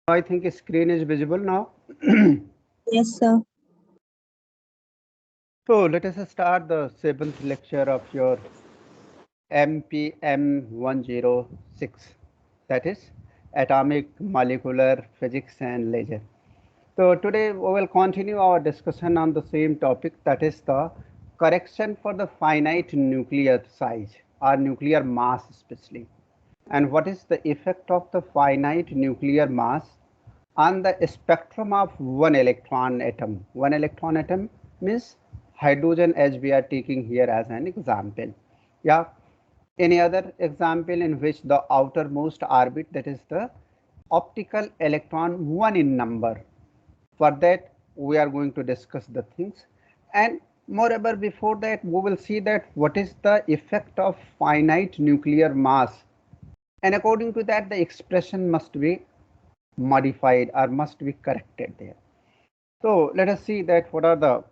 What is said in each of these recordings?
I think screen is visible now. Yes, sir. So let us start the 7th lecture of your MPM 106, that is Atomic Molecular Physics and Laser. So today we will continue our discussion on the same topic, that is the correction for the finite nuclear size or nuclear mass especially, and what is the effect of the finite nuclear mass on the spectrum of one electron atom. One electron atom means hydrogen, as we are taking here as an example. Yeah. Any other example in which the outermost orbit, that is the optical electron, one in number. For that we are going to discuss the things, and moreover before that we will see that what is the effect of finite nuclear mass, and according to that the expression must be modified or must be corrected there. So let us see that what are the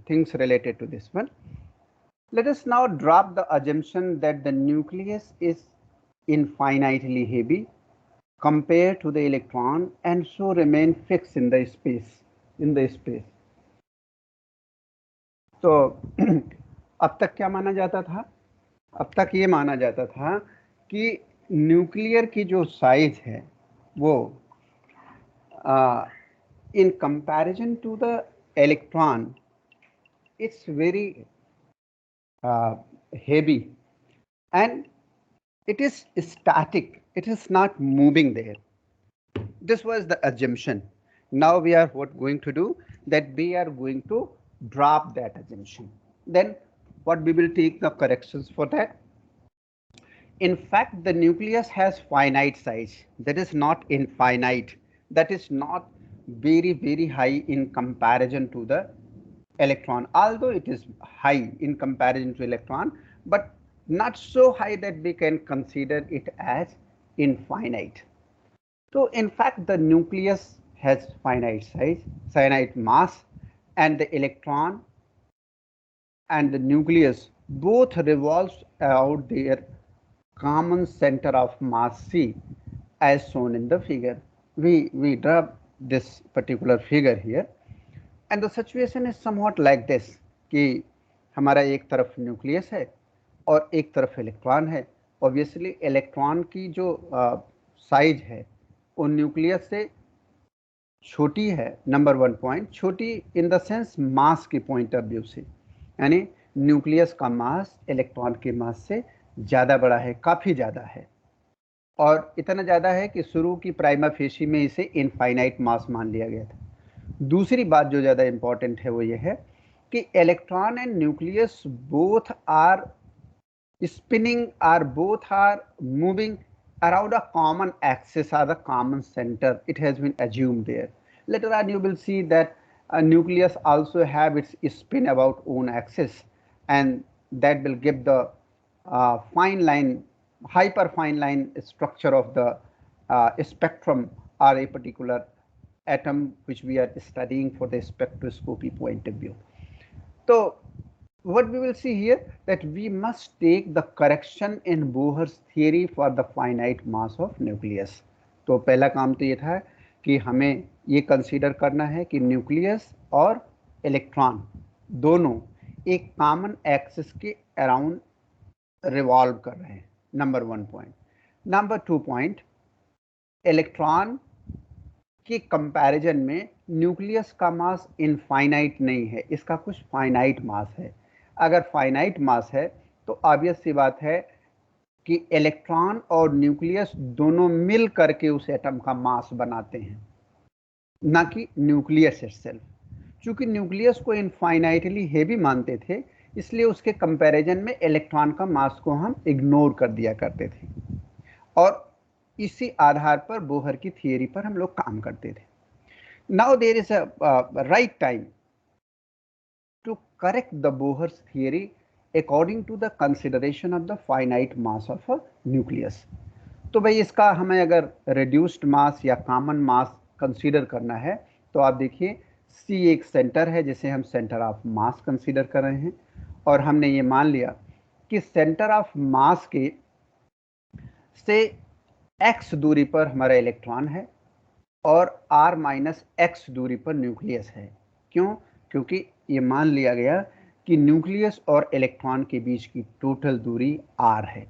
things related to this one. Let us now drop the assumption that the nucleus is infinitely heavy compared to the electron and so remain fixed in the space. तो अब तक क्या माना जाता था? अब तक ये माना जाता था कि न्यूक्लियर की जो साइज है वो in comparison to the electron, it's very heavy and it is static, it is not moving there. This was the assumption. Now we are what going to do, that we are going to drop that assumption. Then what we will take the corrections for that. In fact, the nucleus has finite size, that is not infinite, that is not very high in comparison to the electron, although it is high in comparison to electron, but not so high that we can consider it as infinite. So in fact the nucleus has finite size, finite mass, and the electron and the nucleus both revolves around their common center of mass C, as shown in the figure. We draw this particular figure here, and the situation is somewhat like this कि हमारा एक तरफ nucleus है और एक तरफ electron है. Obviously electron की जो साइज है वो न्यूक्लियस से छोटी है. नंबर 1 पॉइंट, छोटी इन द सेंस मास के पॉइंट ऑफ व्यू से, यानी न्यूक्लियस का मास इलेक्ट्रॉन के मास से ज़्यादा बड़ा है, काफ़ी ज़्यादा है, और इतना ज़्यादा है कि शुरू की प्राइमा फेसी में इसे इनफाइनाइट मास मान लिया गया था. दूसरी बात जो ज़्यादा इम्पॉर्टेंट है वो ये है कि electron and nucleus both are spinning or both are moving around a common axis or the common center. It has been assumed there. Later on you will see that a nucleus also have its spin about own axis, and that will give the fine line, hyper fine line structure of the spectrum or a particular atom which we are studying for the spectroscopy point of view. So what we will see here, that we must take the correction in Bohr's theory for the finite mass of nucleus. तो पहला काम तो ये था कि हमें ये consider करना है कि न्यूक्लियस और इलेक्ट्रॉन दोनों एक कॉमन एक्सिस के अराउंड रिवॉल्व कर रहे हैं. Number 1 point. Number 2 point, electron के कंपैरिजन में न्यूक्लियस का मास इनफाइनाइट नहीं है, इसका कुछ फाइनाइट मास है. अगर फाइनाइट मास है तो ऑब्वियस सी बात है कि इलेक्ट्रॉन और न्यूक्लियस दोनों मिल करके उस एटम का मास बनाते हैं, ना कि न्यूक्लियस इटसेल्फ. चूंकि न्यूक्लियस को इनफाइनाइटली हेवी मानते थे, इसलिए उसके कंपैरिजन में इलेक्ट्रॉन का मास को हम इग्नोर कर दिया करते थे, और इसी आधार पर बोहर की थियरी पर हम लोग काम करते थे. Now there is a right time to correct the Bohr's theory according to the consideration of the finite mass of a nucleus. तो भाई इसका हमें अगर reduced mass या common mass consider करना है तो आप देखिए C एक सेंटर है जिसे हम सेंटर ऑफ मास कंसीडर कर रहे हैं, और हमने ये मान लिया कि सेंटर ऑफ मास के से x दूरी पर हमारा इलेक्ट्रॉन है और r माइनस एक्स दूरी पर न्यूक्लियस है। क्यों? क्योंकि ये मान लिया गया कि न्यूक्लियस और इलेक्ट्रॉन के बीच की टोटल दूरी r है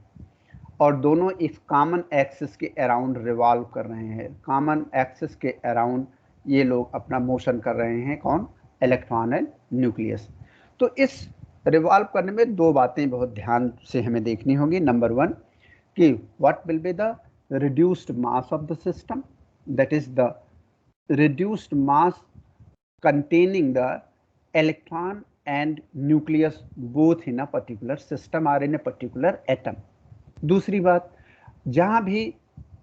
और दोनों इस कॉमन एक्सिस के अराउंड रिवॉल्व कर रहे हैं। कॉमन एक्सिस के अराउंड ये लोग अपना मोशन कर रहे हैं, कौन? Electron and nucleus. तो इस रिवॉल्व करने में दो बातें बहुत ध्यान से हमें देखनी होगी। नंबर वन कि what will be the reduced mass of the system, that is the reduced mass containing the electron and nucleus both in a particular system or in a particular atom. दूसरी बात, जहाँ भी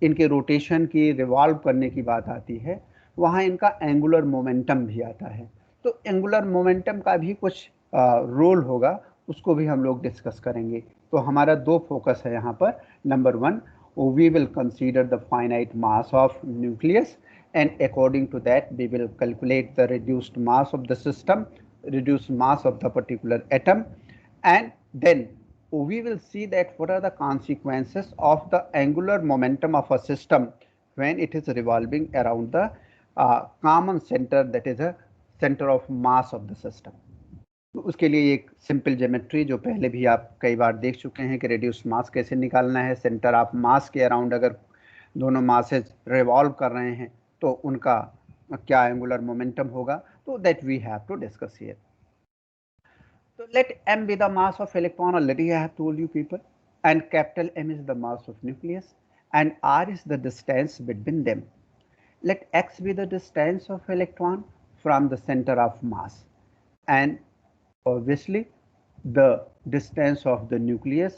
इनके rotation की, revolve करने की बात आती है, वहाँ इनका एंगुलर मोमेंटम भी आता है। तो एंगुलर मोमेंटम का भी कुछ रोल होगा, उसको भी हम लोग डिस्कस करेंगे। तो हमारा दो फोकस है यहाँ पर। Number one, we will consider the finite mass of nucleus, and according to that we will calculate the reduced mass of the system, reduced mass of the particular atom, and then we will see that what are the consequences of the angular momentum of a system when it is revolving around the common center, that is a center of mass of the system. तो उसके लिए एक simple geometry जो पहले भी आप कई बार देख चुके हैं कि रेडियस मास कैसे निकालना है। सेंटर ऑफ मास के अराउंड अगर दोनों मासेज रिवॉल्व कर रहे हैं तो उनका क्या एंगुलर मोमेंटम होगा, तो that we have to discuss here. So let m be the mass of electron, already I have told you people, and capital M is the mass of nucleus and r is the distance between them. Let x be the distance of electron from the center of mass, and obviously the distance of the nucleus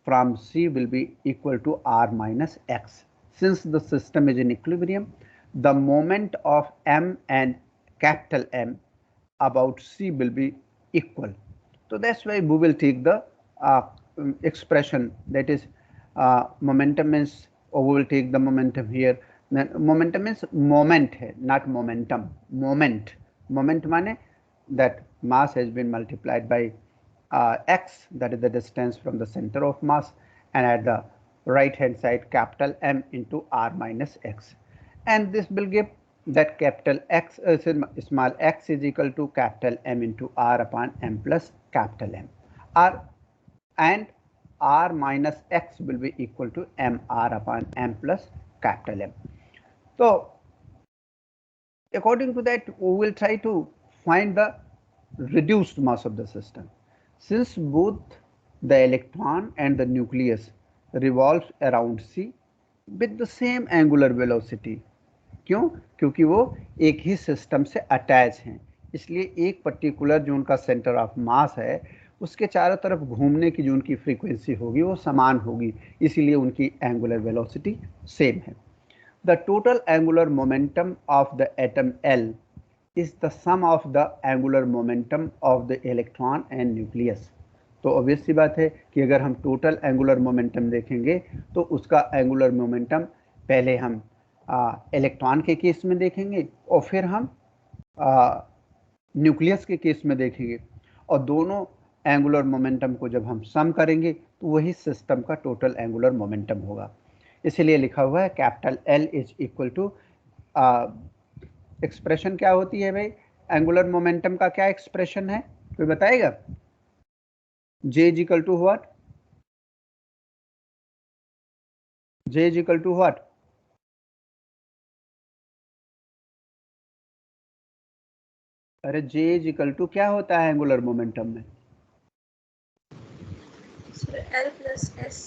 from C will be equal to r minus x. Since the system is in equilibrium, the moment of m and capital M about C will be equal. So that's why we will take the expression, that is momentum is, or we will take the momentum here. Momentum is moment hai, not momentum. Moment. Moment mane that mass has been multiplied by x, that is the distance from the center of mass, and at the right hand side capital M into r minus x, and this will give that capital X, small x is equal to capital M into r upon m plus capital M, r, and r minus x will be equal to mr upon m plus capital M. So according to that we will try to find the reduced mass of the system. Since both the electron and the nucleus revolves around C with the same angular velocity, क्यों? क्योंकि वो एक ही system से attach हैं, इसलिए एक particular जो उनका सेंटर ऑफ मास है उसके चारों तरफ घूमने की जो उनकी फ्रीक्वेंसी होगी वो समान होगी, इसीलिए उनकी एंगुलर वेलोसिटी सेम है। The total angular momentum of the atom L is the sum of the angular momentum of the electron and nucleus. तो ऑब्वियस सी बात है कि अगर हम टोटल एंगुलर मोमेंटम देखेंगे तो उसका एंगुलर मोमेंटम पहले हम इलेक्ट्रॉन के केस में देखेंगे और फिर हम न्यूक्लियस के केस में देखेंगे, और दोनों एंगुलर मोमेंटम को जब हम सम करेंगे तो वही सिस्टम का टोटल एंगुलर मोमेंटम होगा। इसीलिए लिखा हुआ है capital L is equal to, expression क्या होती है भाई, एंगुलर मोमेंटम का क्या एक्सप्रेशन है, कोई बताएगा? J is equal to what? J is equal to what? अरे J इज इक्वल टू क्या होता है एंगुलर मोमेंटम में? L plus S.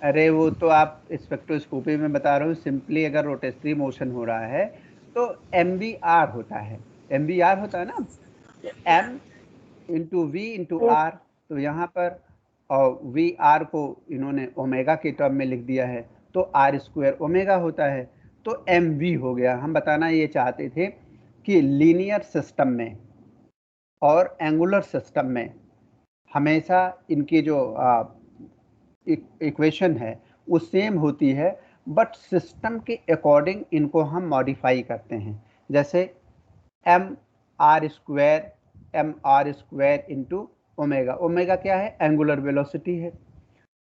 अरे वो तो आप स्पेक्ट्रोस्कोपी में बता रहे हो, सिंपली अगर रोटेटरी मोशन हो रहा है तो MVR होता है, MVR होता है ना, M into V into R। तो यहाँ पर VR को इन्होंने ओमेगा के टर्म में लिख दिया है, तो R स्क्वायर ओमेगा होता है, तो MV हो गया। हम बताना ये चाहते थे कि लीनियर सिस्टम में और एंगुलर सिस्टम में हमेशा इनकी जो इक्वेशन है वो सेम होती है, बट सिस्टम के अकॉर्डिंग इनको हम मॉडिफाई करते हैं। जैसे M R square into omega, omega क्या है? एंगुलर वेलोसिटी है।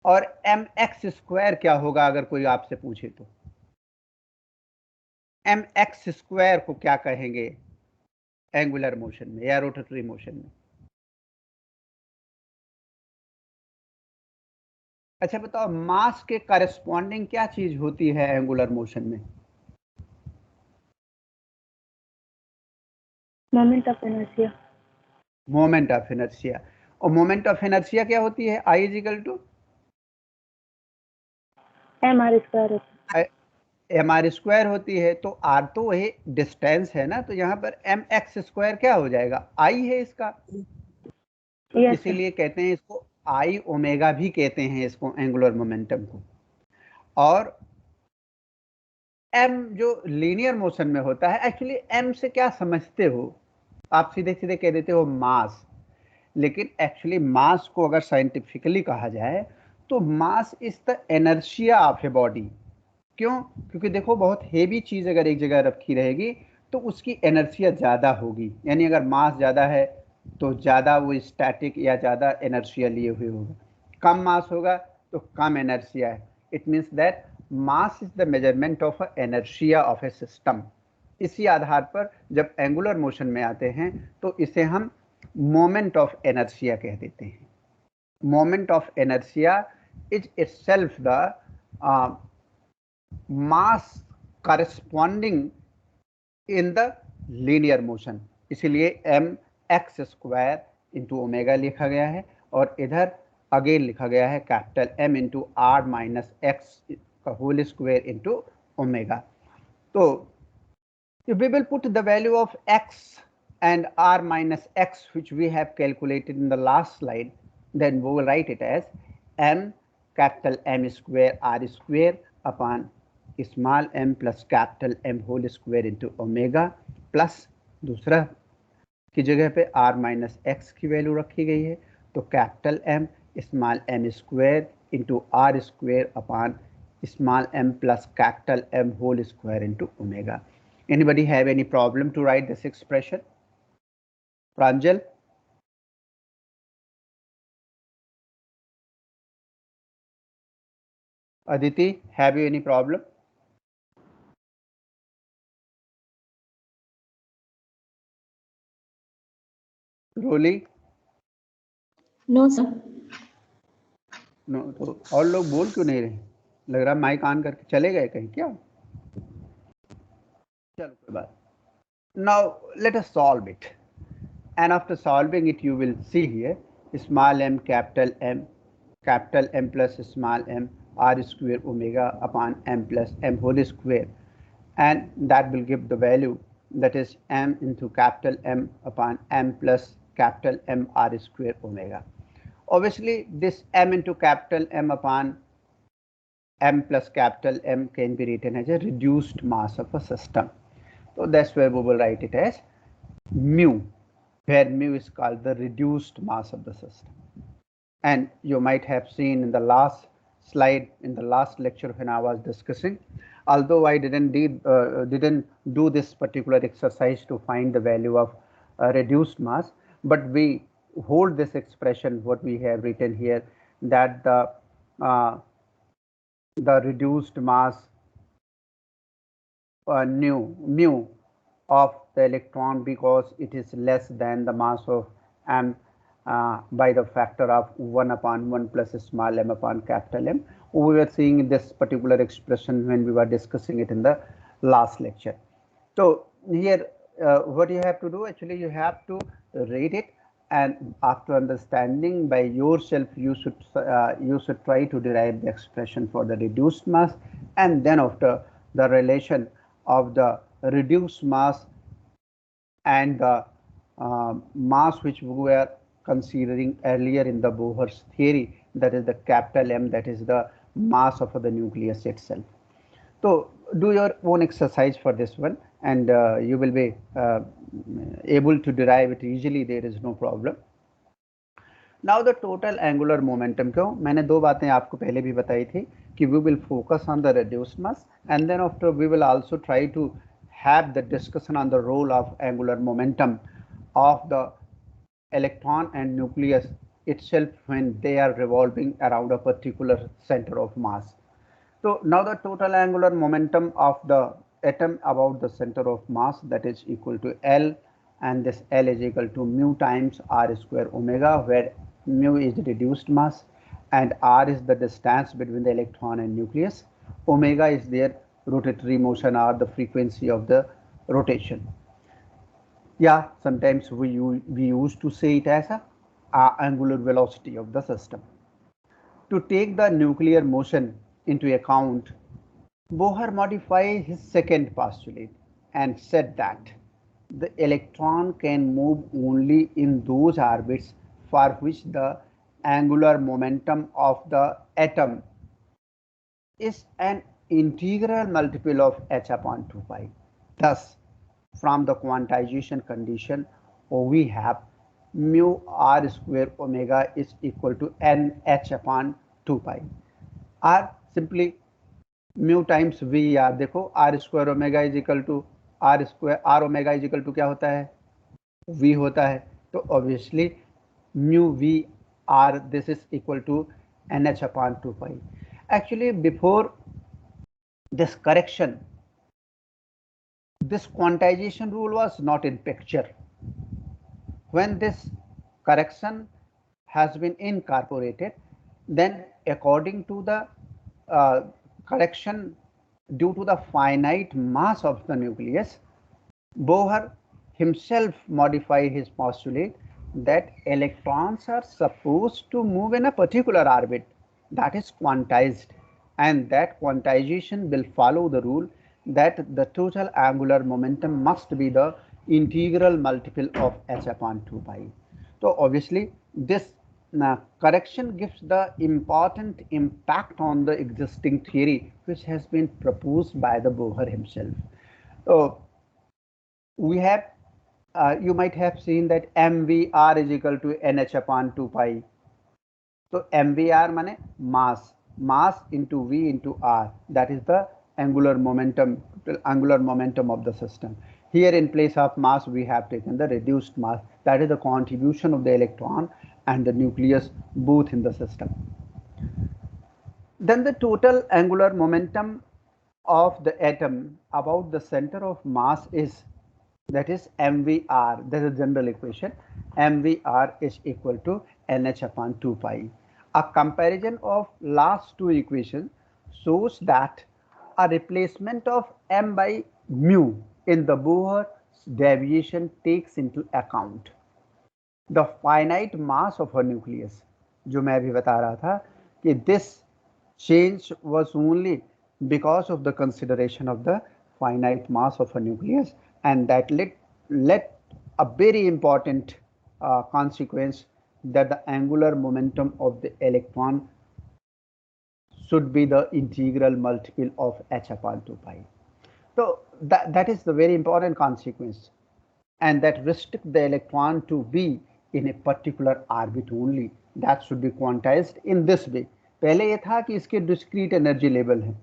और एम एक्स स्क्वायर क्या होगा अगर कोई आपसे पूछे तो? एम एक्स स्क्वायर को क्या कहेंगे एंगुलर मोशन में या रोटेटरी मोशन में? अच्छा बताओ, मास के करस्पॉन्डिंग क्या चीज होती है एंगुलर मोशन में? Moment of inertia. Moment of inertia. और मोमेंट ऑफ इनर्शिया क्या होती है? I is equal to mr²। M R square होती है। तो आर तो वही डिस्टेंस है ना, तो यहाँ पर एम एक्स स्क्वायर क्या हो जाएगा? आई है इसका। तो Yes, इसीलिए कहते हैं इसको आई ओमेगा भी कहते हैं इसको, एंगुलर मोमेंटम को। और एम जो लीनियर मोशन में होता है, एक्चुअली एम से क्या समझते हो आप? सीधे सीधे कह देते हो मास, लेकिन एक्चुअली मास को अगर साइंटिफिकली कहा जाए तो mass is the inertia of a body. क्यों? क्योंकि देखो, बहुत हेवी चीज अगर एक जगह रखी रहेगी तो उसकी एनर्शिया ज्यादा होगी, यानी अगर मास ज्यादा है तो ज्यादा वो स्टैटिक या ज्यादा एनर्शिया लिए हुए होगा। कम मास होगा तो कम एनर्शिया है। It means that mass is the measurement of inertia of A system. इसी आधार पर जब एंगुलर मोशन में आते हैं तो इसे हम मोमेंट ऑफ एनर्शिया कह देते हैं। Moment of inertia is itself the mass corresponding in the linear motion. इसीलिए M x square into omega लिखा गया है, और इधर अगेन लिखा गया है capital M into R minus x का होल स्क्वायर इंटू ओमेगा। तो we will put the value of x and r minus x which we have calculated in the last slide, then we will write it as m capital M square r square upon small m plus capital M whole square into omega plus दूसरा की जगह पे r minus x की value रखी गई है, तो capital M small m square into R square upon small m plus capital M whole square into omega. Anybody have any problem to write this expression? Pranjal? Aditi, have you any problem? Roli? No, sir. No, तो और लोग बोल क्यों नहीं रहे? लग रहा mic on करके चले गए कहीं क्या? चलो कोई बात। Now let us solve it, and after solving it you will see here small m capital M plus small m r square omega upon m plus m whole square, and that will give the value that is m into capital M upon m plus capital M r square omega. Obviously this m into capital M upon m plus capital M can be written as a reduced mass of a system. So that's where we will write it as mu, where mu is called the reduced mass of the system. And you might have seen in the last slide, in the last lecture when I was discussing, although I didn't do this particular exercise to find the value of reduced mass, but we hold this expression what we have written here, that the reduced mass mu of the electron, because it is less than the mass of m by the factor of 1 upon 1 plus small m upon capital M. We were seeing this particular expression when we were discussing it in the last lecture. So here what you have to do, actually you have to read it, and after understanding by yourself you should try to derive the expression for the reduced mass, and then after the relation of the reduced mass and the mass which we were considering earlier in the Bohr's theory, that is the capital M, that is the mass of the nucleus itself. So do your own exercise for this one, and you will be able to derive it easily. There is no problem. Now the total angular momentum, क्यों मैंने दो बातें आपको पहले भी बताई थी कि we will focus on the reduced mass, and then after we will also try to have the discussion on the role of angular momentum of the electron and nucleus itself when they are revolving around a particular center of mass. So now the total angular momentum of the atom about the center of mass, that is equal to L, and this L is equal to mu times r square omega, where mu is the reduced mass and r is the distance between the electron and nucleus. Omega is their rotatory motion or the frequency of the rotation. Yeah, sometimes we used to say it as a angular velocity of the system. To take the nuclear motion into account, Bohr modified his second postulate and said that the electron can move only in those orbits for which the angular momentum of the atom is an integral multiple of h upon 2 pi. Thus, from the quantization condition, we have mu r square omega is equal to nh upon 2 pi, or simply mu times v r. देखो r square omega is equal to r square, r omega is equal to क्या होता है, v होता है. तो obviously mu v r this is equal to n h upon 2 pi. Actually before this correction, this quantization rule was not in picture. When this correction has been incorporated, then according to the correction due to the finite mass of the nucleus, Bohr himself modified his postulate that electrons are supposed to move in a particular orbit that is quantized, and that quantization will follow the rule that the total angular momentum must be the integral multiple of h upon 2 pi. So obviously this correction gives the important impact on the existing theory which has been proposed by the Bohr himself. So we have you might have seen that mvr is equal to nh upon 2 pi. So mvr माने mass into v into r, that is the angular momentum of the system. Here in place of mass we have taken the reduced mass, that is the contribution of the electron and the nucleus both in the system. Then the total angular momentum of the atom about the center of mass is, that is mvr, that is a general equation, mvr is equal to nh upon 2 pi. A comparison of last two equations shows that a replacement of m by mu in the Bohr's deviation takes into account the finite mass of a nucleus. जो मैं अभी बता रहा था कि this change was only because of the consideration of the finite mass of a nucleus, and that led a very important consequence, that the angular momentum of the electron should be the integral multiple of h upon 2 pi. So that is the very important consequence, and that restrict the electron to be in a particular orbit only, that should be quantized in this way. पहले ये था कि इसके discrete energy level हैं,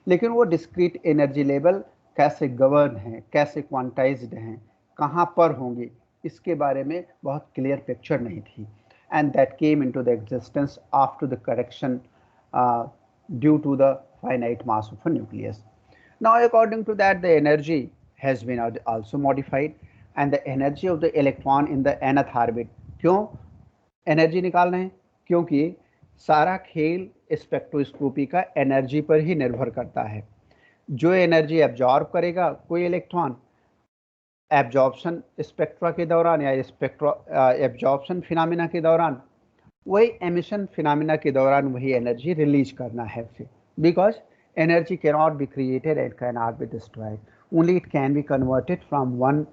लेकिन वो discrete energy level कैसे govern हैं, कैसे क्वांटाइज्ड हैं, कहाँ पर होंगे, इसके बारे में बहुत क्लियर पिक्चर नहीं थी. And that came into the existence after the correction due to the finite mass of a nucleus. Now according to that, the energy has been also modified, and the energy of the electron in the nth orbit. क्यों energy निकाल रहे हैं? क्योंकि सारा खेल spectroscopy का energy पर ही निर्भर करता है. जो एनर्जी एब्जॉर्ब करेगा कोई इलेक्ट्रॉन एब्जॉर्प्शन स्पेक्ट्रा के दौरान या एब्जॉर्प्शन फिनोमेना के दौरान, वही एमिशन फिनोमेना के दौरान वही एनर्जी रिलीज करना है फिर, because energy cannot be created and cannot be destroyed, only it can be converted from one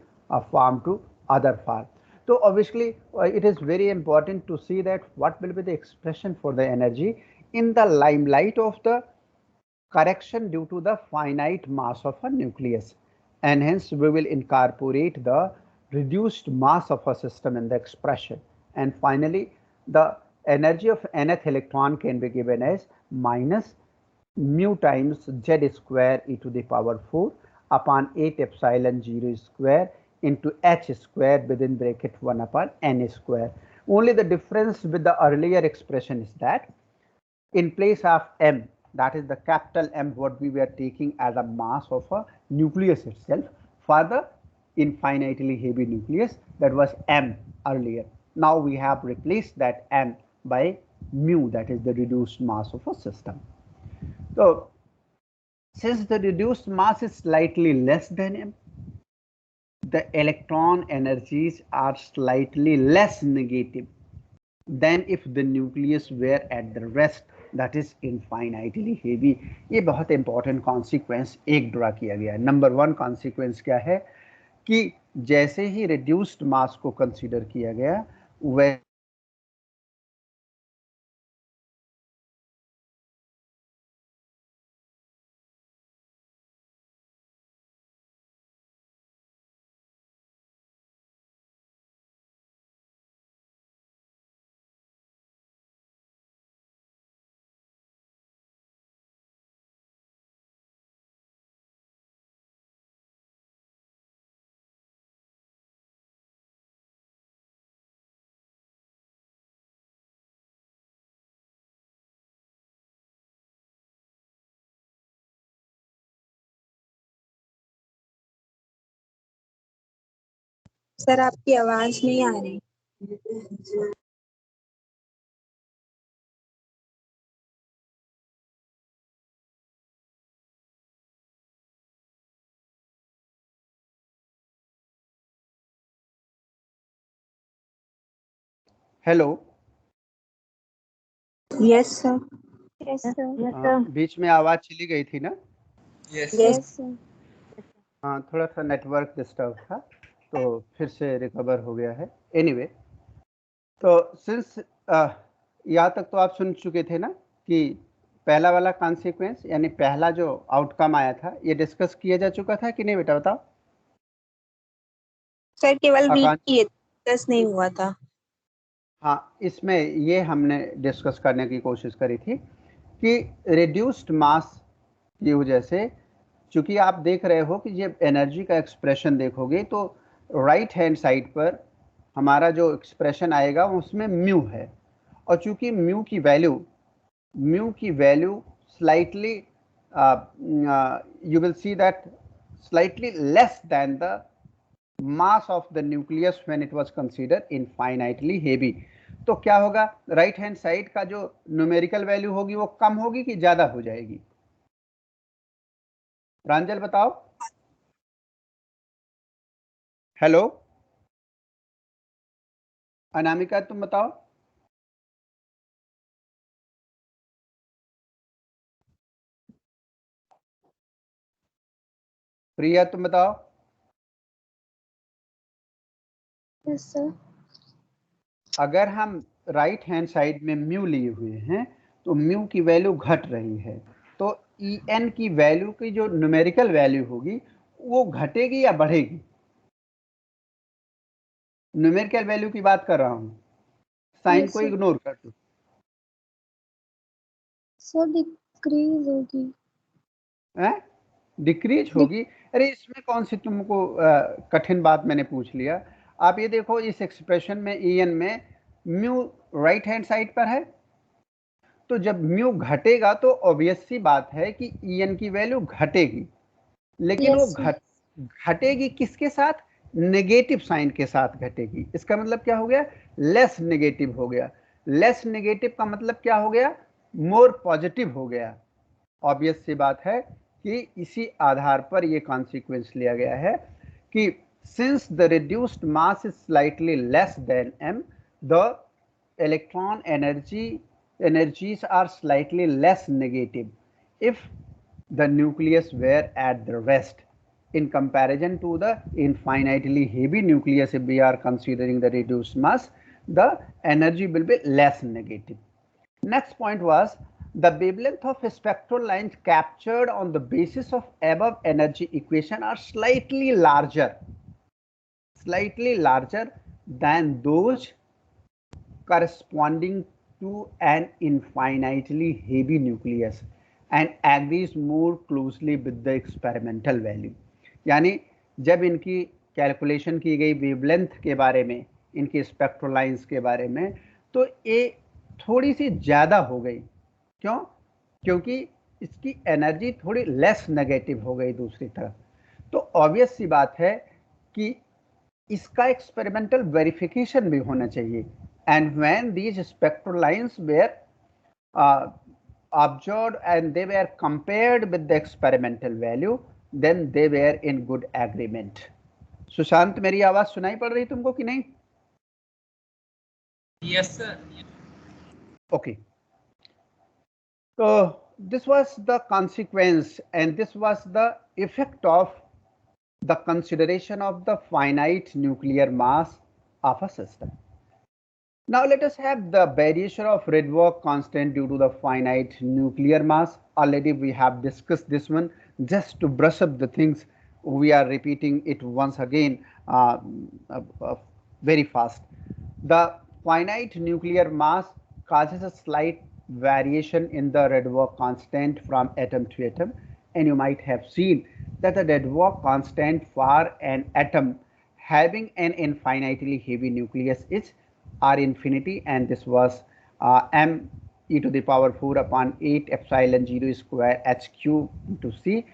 form to other form. So obviously it is very important to see that what will be the expression for the energy in the limelight of the correction due to the finite mass of a nucleus, and hence we will incorporate the reduced mass of a system in the expression. And finally the energy of nth electron can be given as minus mu times z square e to the power 4 upon 8 epsilon 0 square into h square within bracket 1 upon n square. Only the difference with the earlier expression is that in place of m that is the capital M, what we were taking as a mass of a nucleus itself. For the infinitely heavy nucleus, that was M earlier. Now we have replaced that M by mu, that is the reduced mass of a system. So since the reduced mass is slightly less than M, the electron energies are slightly less negative than if the nucleus were at the rest, that is infinitely heavy. ये बहुत important consequence एक draw किया गया है. Number 1 consequence क्या है कि जैसे ही रिड्यूस्ड मास को कंसीडर किया गया वह सर आपकी आवाज नहीं आ रही. Hello. Yes sir. Yes, sir. बीच में आवाज चली गई थी ना. यस. sir. हाँ, थोड़ा सा नेटवर्क डिस्टर्ब था तो फिर से रिकवर हो गया है. एनीवे, तो सिंस यहाँ तक तो आप सुन चुके थे ना कि पहला वाला कॉन्सिक्वेंस यानी पहला जो आउटकम आया था ये डिस्कस किया जा चुका था कि नहीं बेटा, बताओ. सर केवल आकांक्ष- डिस्कस नहीं हुआ था. हाँ, इसमें ये हमने डिस्कस करने की कोशिश करी थी कि रिड्यूस्ड मास की वजह से, चूंकि आप देख रहे हो कि जब एनर्जी का एक्सप्रेशन देखोगे तो राइट हैंड साइड पर हमारा जो एक्सप्रेशन आएगा उसमें म्यू है, और चूंकि म्यू की value slightly you will see that slightly less than the mass of the nucleus when it was considered infinitely heavy. तो क्या होगा, राइट हैंड साइड का जो न्यूमेरिकल वैल्यू होगी वो कम होगी कि ज्यादा हो जाएगी? प्रांजल बताओ. हेलो अनामिका तुम बताओ. प्रिया तुम बताओ. Yes, sir. अगर हम राइट हैंड साइड में म्यू लिए हुए हैं तो म्यू की वैल्यू घट रही है, तो ई एन की वैल्यू की जो न्यूमेरिकल वैल्यू होगी वो घटेगी या बढ़ेगी? न्यूमेरिकल वैल्यू की बात कर रहा हूं, साइन Yes, को sir. इग्नोर कर दो. Sir, decrease होगी. डिक्रीज होगी? अरे इसमें कौन सी तुमको कठिन बात मैंने पूछ लिया. आप ये देखो इस एक्सप्रेशन में ई एन में म्यू राइट हैंड साइड पर है, तो जब म्यू घटेगा तो ऑब्वियस सी बात है कि ई एन की वैल्यू घटेगी, लेकिन Yes, वो sir. घटेगी किसके साथ? नेगेटिव साइन के साथ घटेगी. इसका मतलब क्या हो गया? लेस नेगेटिव हो गया. लेस नेगेटिव का मतलब क्या हो गया? मोर पॉजिटिव हो गया. ऑब्वियस सी बात है कि इसी आधार पर यह कॉन्सिक्वेंस लिया गया है कि since the reduced mass is slightly less than m, the electron energies are slightly less negative if the nucleus were at the rest in comparison to the infinitely heavy nucleus. If we are considering the reduced mass, the energy will be less negative. Next point was the wavelength of spectral lines captured on the basis of above energy equation are slightly larger than those corresponding to an infinitely heavy nucleus and agrees more closely with the experimental value. यानी जब इनकी calculation की गई wavelength के बारे में, इनकी spectral lines के बारे में, तो ये थोड़ी सी ज़्यादा हो गई. क्यों? क्योंकि इसकी एनर्जी थोड़ी लेस नेगेटिव हो गई दूसरी तरफ। तो ऑब्वियस सी बात है कि इसका एक्सपेरिमेंटल वेरिफिकेशन भी होना चाहिए। And when these spectral lines were observed and they were compared with the experimental value, then they were in good agreement. Sushant, मेरी आवाज सुनाई पड़ रही तुमको कि नहीं? Yes, sir. Okay. So this was the consequence and this was the effect of the consideration of the finite nuclear mass of a system. Now let us have the variation of Rydberg constant due to the finite nuclear mass. Already we have discussed this one. Just to brush up the things, we are repeating it once again very fast. The finite nuclear mass causes a slight variation in the Rydberg constant from atom to atom, and you might have seen that the Rydberg constant for an atom having an infinitely heavy nucleus is R infinity, and this was m e to the power 4 upon 8 epsilon 0 square h cube into c,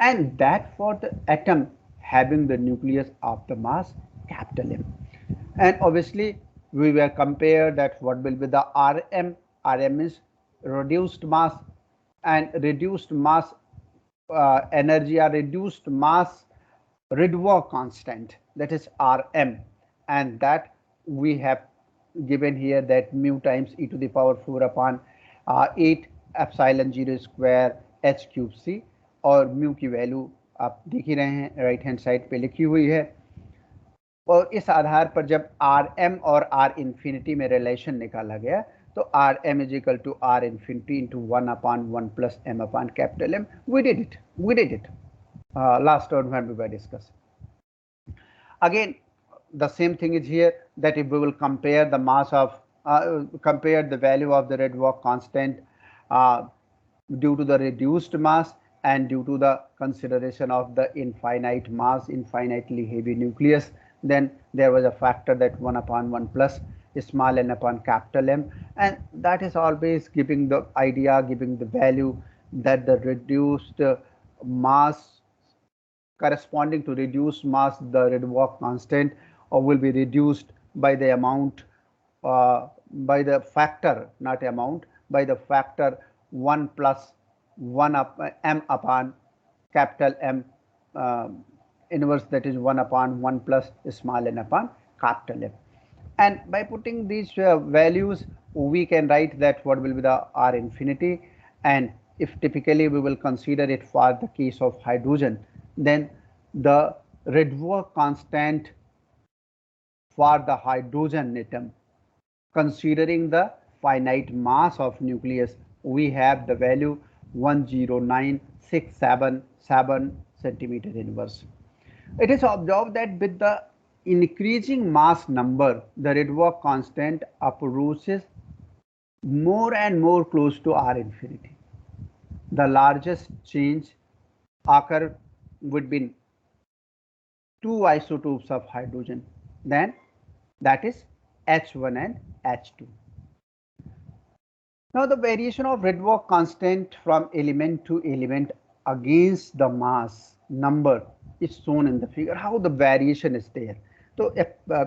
and that for the atom having the nucleus of the mass capital M. And obviously we will compare that what will be the Rm. Rm is reduced mass, and reduced mass energy or reduced mass Rydberg constant, that is Rm, and that we have given here that mu times e to the power 4 upon 8 epsilon 0 square h cube c, और mu की value आप देख ही रहे हैं, right hand side पे लिखी हुई है। और इस आधार पर जब आर एम और आर इन्फिनिटी में रिलेशन निकाला गया तो R M is equal to R infinity into 1 upon 1 plus m upon capital M. We did it last round when we were discussing. Again, the same thing is here, that if we will compare the mass of compare the value of the Rydberg constant due to the reduced mass and due to the consideration of the infinite mass, infinitely heavy nucleus, then there was a factor that 1 upon 1 plus small n upon capital M, and that is always giving the idea, giving the value that the reduced mass corresponding to reduced mass, the Rydberg constant will be reduced by the amount, by the factor, not amount, by the factor 1 plus 1 up m upon capital M inverse, that is 1 upon 1 plus small n upon capital M. And by putting these values, we can write that what will be the R infinity, and if typically we will consider it for the case of hydrogen, then the Rydberg constant for the hydrogen atom, considering the finite mass of nucleus, we have the value 109,677 centimeter inverse. It is observed that with the increasing mass number, the Rydberg constant approaches more and more close to R infinity. The largest change occur would be two isotopes of hydrogen, then that is H1 and H2. Now the variation of Rydberg constant from element to element against the mass number is shown in the figure, how the variation is there. So a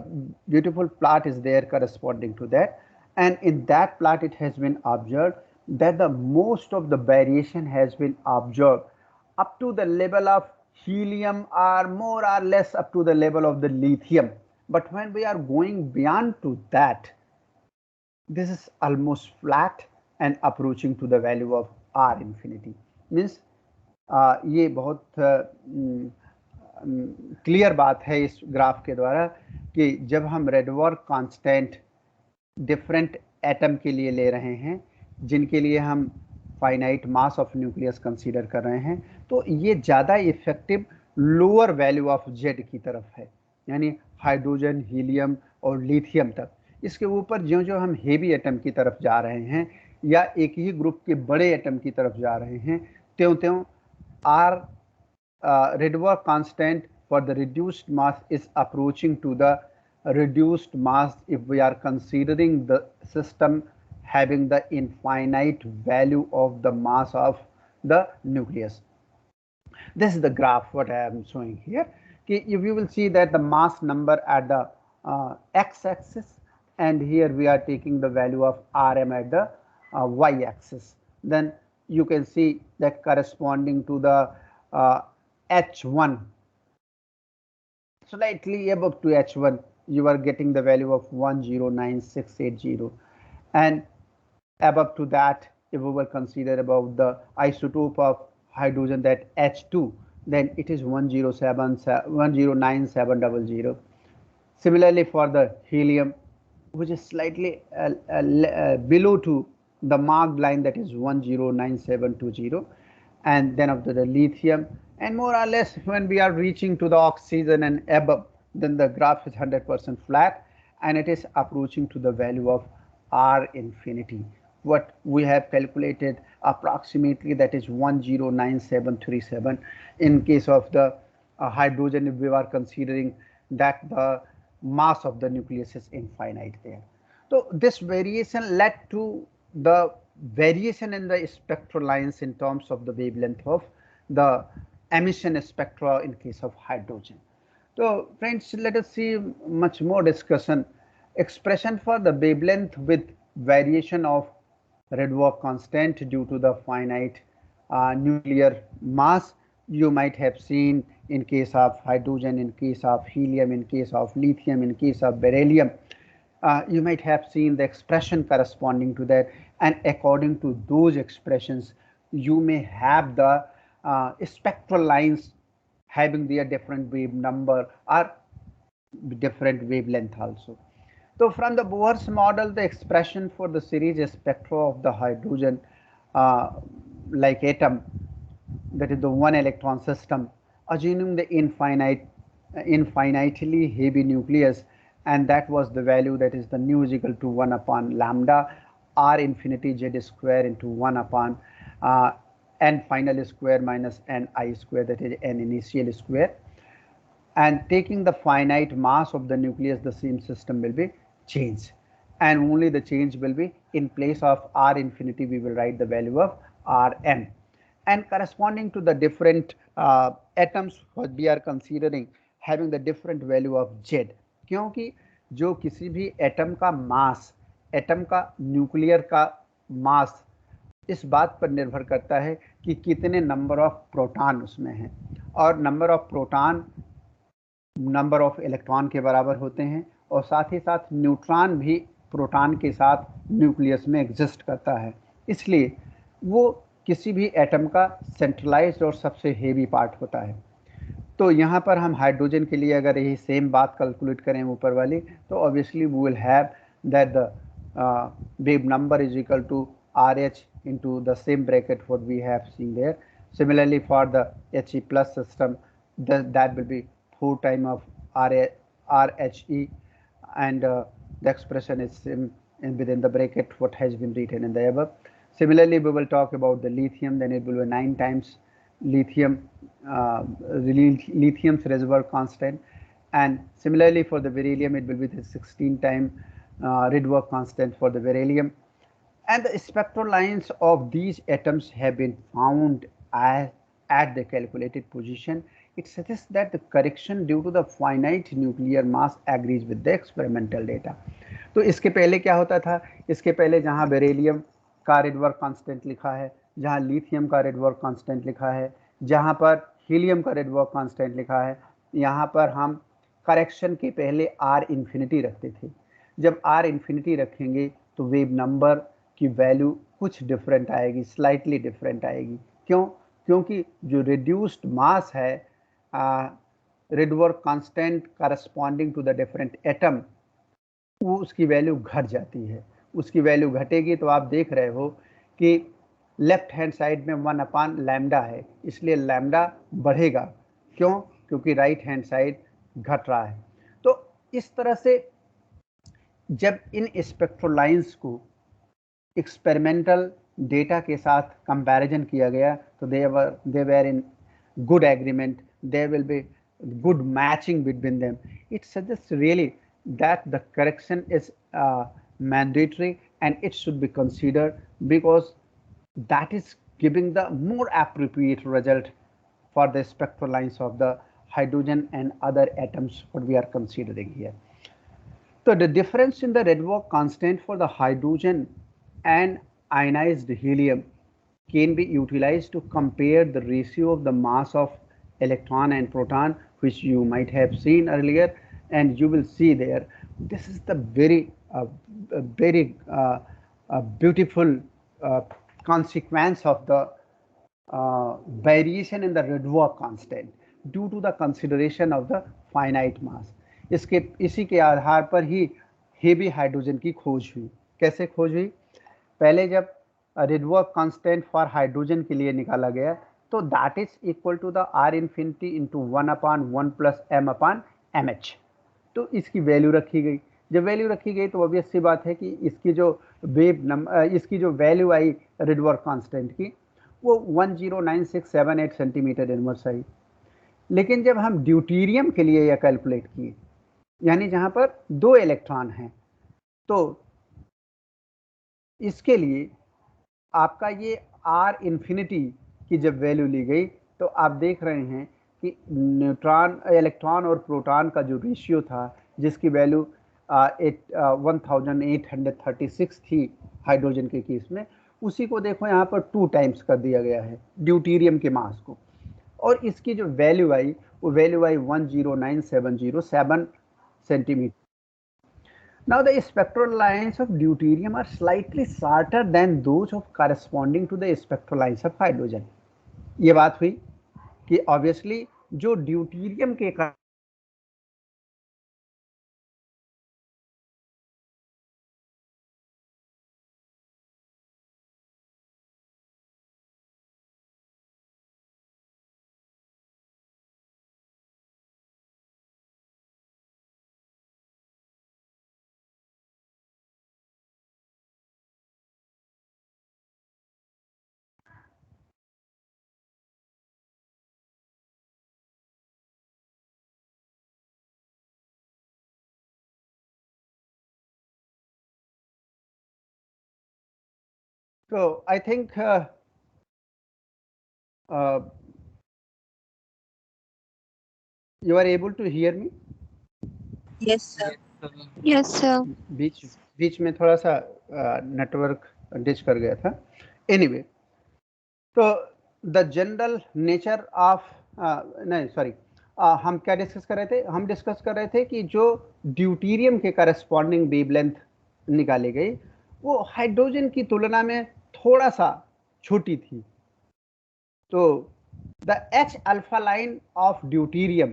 beautiful plot is there corresponding to that, and in that plot it has been observed that the most of the variation has been observed up to the level of helium or more or less up to the level of the lithium. But when we are going beyond to that, this is almost flat and approaching to the value of R infinity. Means ये बहुत clear बात है इस graph के द्वारा कि जब हम Rydberg कांस्टेंट डिफरेंट एटम के लिए ले रहे हैं जिनके लिए हम finite mass of nucleus consider कर रहे हैं, तो ये ज़्यादा effective lower value of Z की तरफ है, यानी हाइड्रोजन, हीलियम और लिथियम तक। इसके ऊपर ज्यों ज्यों हम हेवी एटम की तरफ जा रहे हैं या एक ही ग्रुप के बड़े एटम की तरफ जा रहे हैं, त्यों त्यों are Rydberg constant for the reduced mass is approaching to the reduced mass if we are considering the system having the infinite value of the mass of the nucleus. This is the graph what I am showing here. If you will see that the mass number at the x-axis, and here we are taking the value of Rm at the y-axis, then you can see that corresponding to the H1, slightly above to H1, you are getting the value of 109680, and above to that, if we will consider about the isotope of hydrogen, that H2, then it is 109700. Similarly, for the helium, which is slightly below to the marked line, that is 109720, and then after the lithium, and more or less when we are reaching to the oxygen and above, then the graph is 100% flat, and it is approaching to the value of R infinity. What we have calculated approximately, that is 109737. In case of the hydrogen, if we are considering that the mass of the nucleus is infinite there. So this variation led to the variation in the spectral lines in terms of the wavelength of the emission spectra in case of hydrogen. So friends, let us see much more discussion. Expression for the wavelength with variation of Rydberg constant due to the finite nuclear mass. You might have seen in case of hydrogen, in case of helium, in case of lithium, in case of beryllium. You might have seen the expression corresponding to that, and according to those expressions, you may have the spectral lines having their different wave number or different wavelength also. So from the Bohr's model, the expression for the series spectra of the hydrogen like atom, that is the one electron system, assuming the infinitely heavy nucleus, and that was the value, that is the nu is equal to 1 upon lambda R infinity Z square into 1 upon n final square minus n I square, that is n initial square. And taking the finite mass of the nucleus, the same system will be changed, and only the change will be in place of R infinity, we will write the value of Rn, and corresponding to the different atoms what we are considering having the different value of Z, क्योंकि जो किसी भी atom का मास, atom का nuclear का मास इस बात पर निर्भर करता है कि कितने नंबर ऑफ प्रोटॉन उसमें हैं, और number of proton number of electron के बराबर होते हैं, और साथ ही साथ न्यूट्रॉन भी प्रोटॉन के साथ न्यूक्लियस में एग्जिस्ट करता है, इसलिए वो किसी भी एटम का सेंट्रलाइज्ड और सबसे हेवी पार्ट होता है. तो यहाँ पर हम हाइड्रोजन के लिए अगर यही सेम बात कैलकुलेट करें ऊपर वाली, तो obviously we will have that the wave number is equal to RH into the same bracket what we have seen there. Similarly, for the He plus system, that will be 4 times of RHE, and the expression is within the bracket what has been written in the above. Similarly, we will talk about the lithium, then it will be 9 times lithium's reservoir constant, and similarly for the beryllium it will be the 16 times Rydberg constant for the beryllium. And the spectral lines of these atoms have been found at the calculated position. It suggests that the correction due to the finite nuclear mass agrees with the experimental data. तो इसके पहले क्या होता था, इसके पहले जहाँ beryllium का रिडवर्क कांस्टेंट लिखा है, जहाँ लिथियम का रिडवर्क कांस्टेंट लिखा है, जहाँ पर हीलियम का रिडवर्क कांस्टेंट लिखा है, यहाँ पर हम करेक्शन के पहले R इन्फिनिटी रखते थे. जब R इन्फिनिटी रखेंगे तो वेव नंबर की वैल्यू कुछ डिफरेंट आएगी, स्लाइटली डिफरेंट आएगी. क्यों? क्योंकि जो रिड्यूस्ड मास है Rydberg constant corresponding to the different atom, वो उसकी वैल्यू घट जाती है. उसकी वैल्यू घटेगी तो आप देख रहे हो कि लेफ्ट हैंड साइड में 1 अपान लैम्डा है, इसलिए लैम्डा बढ़ेगा. क्यों? क्योंकि राइट हैंड साइड घट रहा है. तो इस तरह से जब इन स्पेक्ट्रल लाइंस को एक्सपेरिमेंटल डेटा के साथ कंपैरिजन किया गया तो they were in good agreement, there will be good matching between them. It suggest really that the correction is mandatory and it should be considered, because that is giving the more appropriate result for the spectral lines of the hydrogen and other atoms what we are considering here. So the difference in the Rydberg constant for the hydrogen and ionized helium can be utilized to compare the ratio of the mass of electron and proton, which you might have seen earlier, and you will see there. This is the very beautiful consequence of the variation in the Rydberg constant due to the consideration of the finite mass. इसी के आधार पर ही heavy hydrogen की खोज हुई. कैसे खोज हुई? पहले जब Rydberg constant फॉर हाइड्रोजन के लिए निकाला गया तो that is equal to the R infinity into 1/1 plus m/mh. तो इसकी वैल्यू रखी गई. जब वैल्यू रखी गई तो ऑब्वियस सी बात है कि इसकी जो इसकी जो वैल्यू आई Rydberg कांस्टेंट की वो 109678 सेंटीमीटर इनवर्स आई. लेकिन जब हम ड्यूटीरियम के लिए यह कैलकुलेट किए, यानी जहां पर 2 इलेक्ट्रॉन हैं, तो इसके लिए आपका ये R infinity की जब वैल्यू ली गई तो आप देख रहे हैं कि इलेक्ट्रॉन और प्रोटॉन का जो रेशियो था, जिसकी वैल्यू 1836 थी हाइड्रोजन के केस में, उसी को देखो यहाँ पर 2 टाइम्स कर दिया गया है ड्यूटीरियम के मास को, और इसकी जो वैल्यू आई वो value I 109707 centimetre. Now the spectral lines of deuterium are slightly shorter than those of corresponding to the spectral lines of hydrogen. ये बात हुई कि obviously जो ड्यूटीरियम के So I think you are able to hear me? Yes, sir. Yes, sir. बीच में थोड़ा सा network ditch कर गया था. Anyway, तो द जनरल नेचर ऑफ नहीं सॉरी हम क्या डिस्कस कर रहे थे? हम डिस्कस कर रहे थे कि जो ड्यूटीरियम के करस्पॉन्डिंग वेवलेंथ निकाली गई वो हाइड्रोजन की तुलना में थोड़ा सा छोटी थी. तो the H alpha line of deuterium,